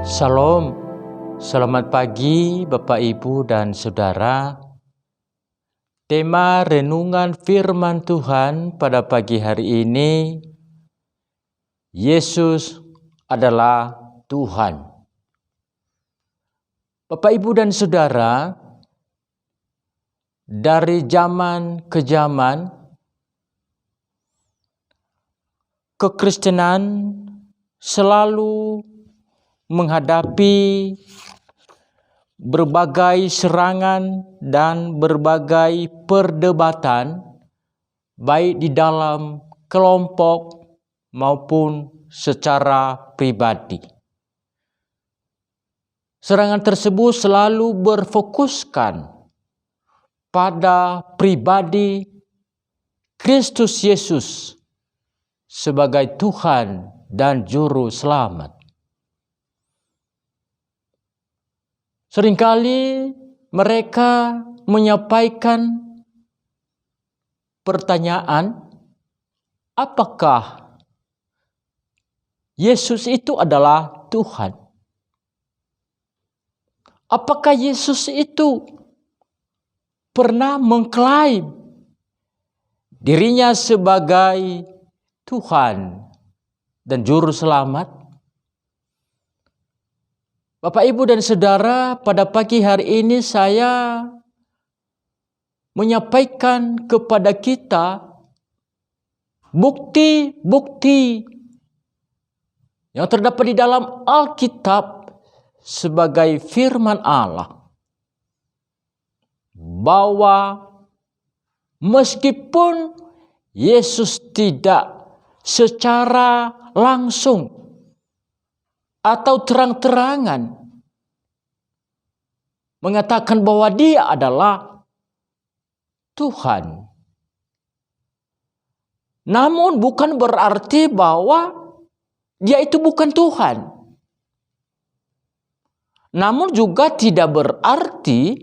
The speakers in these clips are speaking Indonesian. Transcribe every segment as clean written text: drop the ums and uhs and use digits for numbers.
Shalom, selamat pagi Bapak Ibu dan Saudara. Tema renungan firman Tuhan pada pagi hari ini, Yesus adalah Tuhan. Bapak Ibu dan Saudara, dari zaman ke zaman, kekristenan selalu menghadapi berbagai serangan dan berbagai perdebatan, baik di dalam kelompok maupun secara pribadi. Serangan tersebut selalu berfokuskan pada pribadi Kristus Yesus sebagai Tuhan dan Juru Selamat. Seringkali mereka menyampaikan pertanyaan, apakah Yesus itu adalah Tuhan? Apakah Yesus itu pernah mengklaim dirinya sebagai Tuhan dan Juru Selamat? Bapak, Ibu, dan Saudara, pada pagi hari ini saya menyampaikan kepada kita bukti-bukti yang terdapat di dalam Alkitab sebagai firman Allah, bahwa meskipun Yesus tidak secara langsung atau terang-terangan mengatakan bahwa Dia adalah Tuhan, namun bukan berarti bahwa Dia itu bukan Tuhan. Namun juga tidak berarti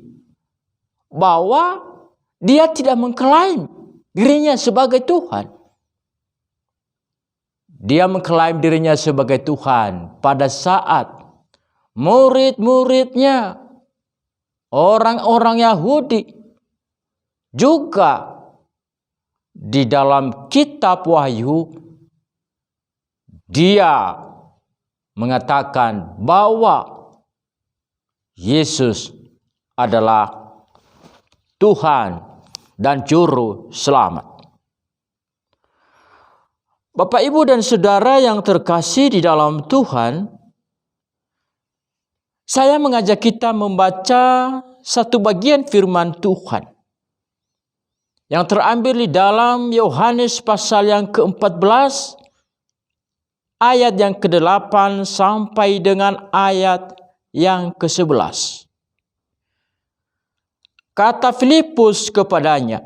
bahwa Dia tidak mengklaim dirinya sebagai Tuhan. Dia mengklaim dirinya sebagai Tuhan pada saat murid-muridnya, orang-orang Yahudi, juga di dalam kitab Wahyu, Dia mengatakan bahwa Yesus adalah Tuhan dan Juru Selamat. Bapak, Ibu, dan Saudara yang terkasih di dalam Tuhan, saya mengajak kita membaca satu bagian firman Tuhan yang terambil di dalam Yohanes pasal yang ke-14, ayat yang ke-8 sampai dengan ayat yang ke-11. Kata Filipus kepadanya,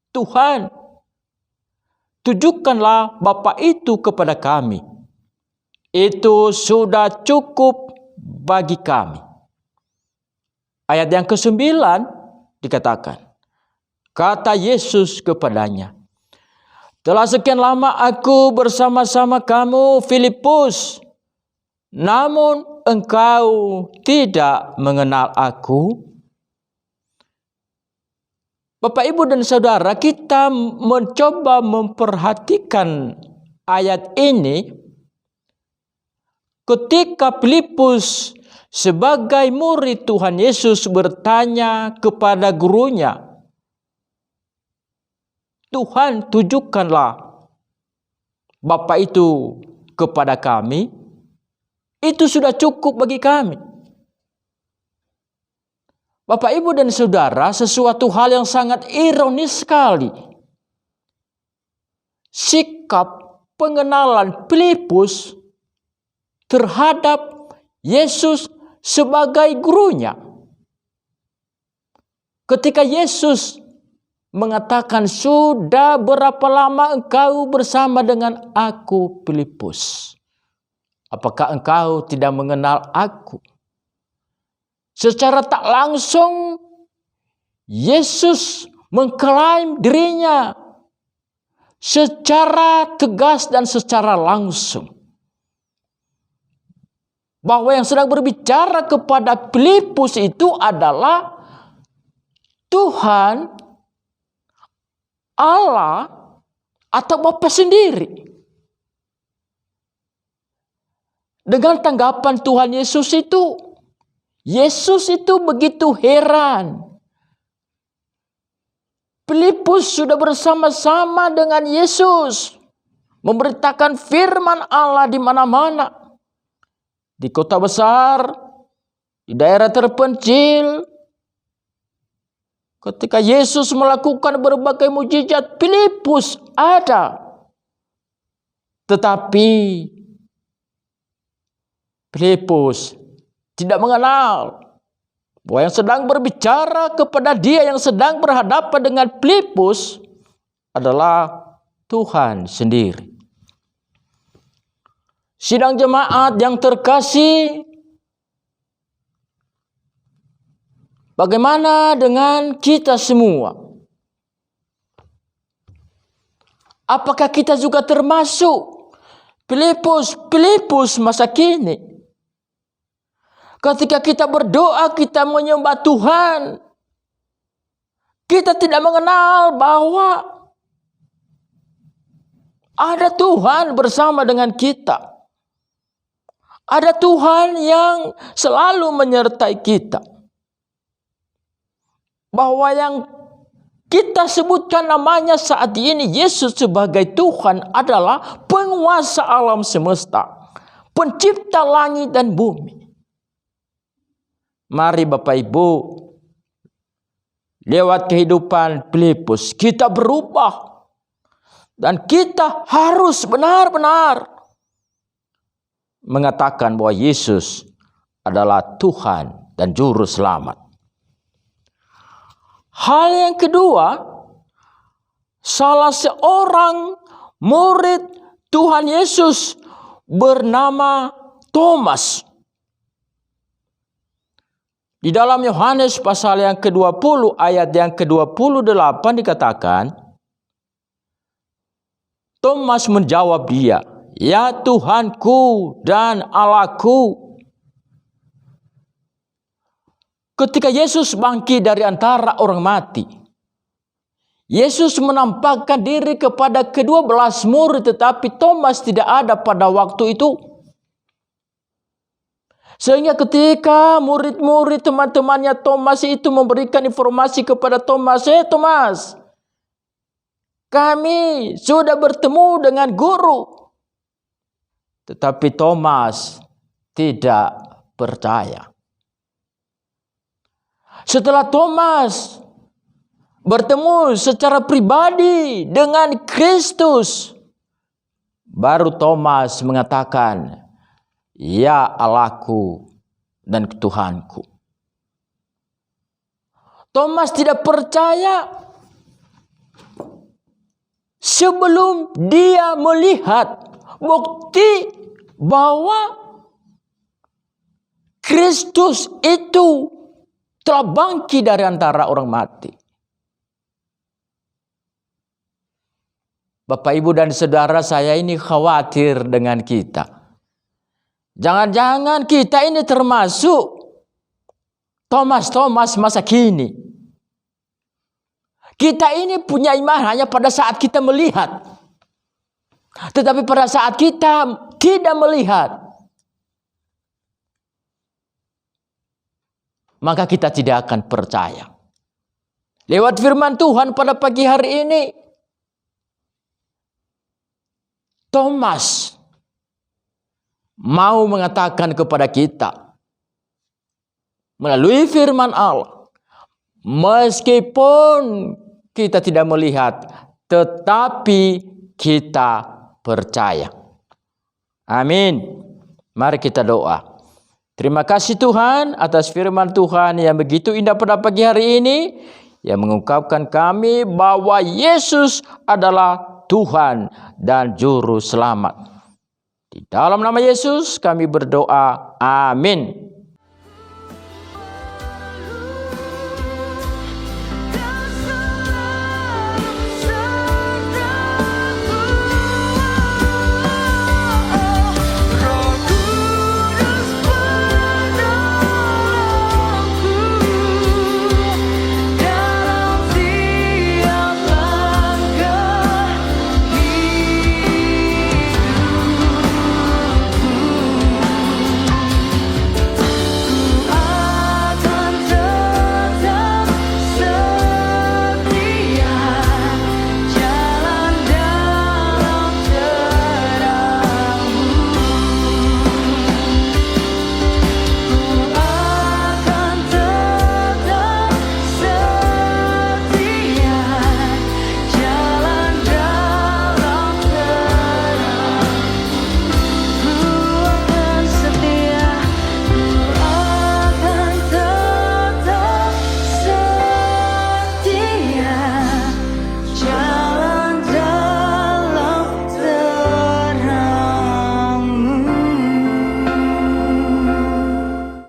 "Tuhan, tunjukkanlah Bapa itu kepada kami. Itu sudah cukup bagi kami." Ayat yang ke-9 dikatakan, kata Yesus kepadanya, "Telah sekian lama aku bersama-sama kamu, Filipus, namun engkau tidak mengenal aku." Bapak, Ibu, dan Saudara, kita mencoba memperhatikan ayat ini ketika Filipus sebagai murid Tuhan Yesus bertanya kepada gurunya, "Tuhan, tunjukkanlah Bapa itu kepada kami. Itu sudah cukup bagi kami." Bapak, Ibu, dan Saudara, sesuatu hal yang sangat ironis sekali. Sikap pengenalan Filipus terhadap Yesus sebagai gurunya. Ketika Yesus mengatakan, "Sudah berapa lama engkau bersama dengan aku, Filipus? Apakah engkau tidak mengenal aku?" Secara tak langsung Yesus mengklaim dirinya secara tegas dan secara langsung. bahwa yang sedang berbicara kepada Filipus itu adalah Tuhan Allah atau Bapa sendiri. Dengan tanggapan Tuhan Yesus itu begitu heran. Filipus sudah bersama-sama dengan Yesus, memberitakan firman Allah di mana-mana. Di kota besar, di daerah terpencil. Ketika Yesus melakukan berbagai mujizat, Filipus ada. Tetapi Filipus tidak mengenal bahwa yang sedang berbicara kepada dia, yang sedang berhadapan dengan Filipus adalah Tuhan sendiri. Sidang jemaat yang terkasih, bagaimana dengan kita semua? Apakah kita juga termasuk Filipus masa kini? Ketika kita berdoa, kita menyembah Tuhan, kita tidak mengenal bahwa ada Tuhan bersama dengan kita. Ada Tuhan yang selalu menyertai kita. Bahwa yang kita sebutkan namanya saat ini, Yesus sebagai Tuhan, adalah penguasa alam semesta, pencipta langit dan bumi. Mari Bapak Ibu, lewat kehidupan Filipus kita berubah. Dan kita harus benar-benar mengatakan bahwa Yesus adalah Tuhan dan Juru Selamat. Hal yang kedua, salah seorang murid Tuhan Yesus bernama Thomas. Di dalam Yohanes pasal yang ke-20 ayat yang ke-28 dikatakan, Thomas menjawab dia, "Ya Tuhanku dan Allahku." Ketika Yesus bangkit dari antara orang mati, Yesus menampakkan diri kepada ke-12 murid, tetapi Thomas tidak ada pada waktu itu. Sehingga ketika murid-murid teman-temannya Thomas itu memberikan informasi kepada Thomas, Thomas, kami sudah bertemu dengan guru." Tetapi Thomas tidak percaya. Setelah Thomas bertemu secara pribadi dengan Kristus, baru Thomas mengatakan, "Ya Allahku dan Tuhanku." Thomas tidak percaya sebelum dia melihat bukti bahwa Kristus itu telah bangkit dari antara orang mati. Bapak, Ibu, dan saudara, saya ini khawatir dengan kita. Jangan-jangan kita ini termasuk Thomas masa kini. Kita ini punya iman hanya pada saat kita melihat. Tetapi pada saat kita tidak melihat, maka kita tidak akan percaya. Lewat firman Tuhan pada pagi hari ini, Thomas mau mengatakan kepada kita melalui firman Allah, meskipun kita tidak melihat, tetapi kita percaya. Amin. Mari kita doa. Terima kasih Tuhan atas firman Tuhan yang begitu indah pada pagi hari ini, yang mengungkapkan kami bahwa Yesus adalah Tuhan dan Juru Selamat. Di dalam nama Yesus kami berdoa. Amin.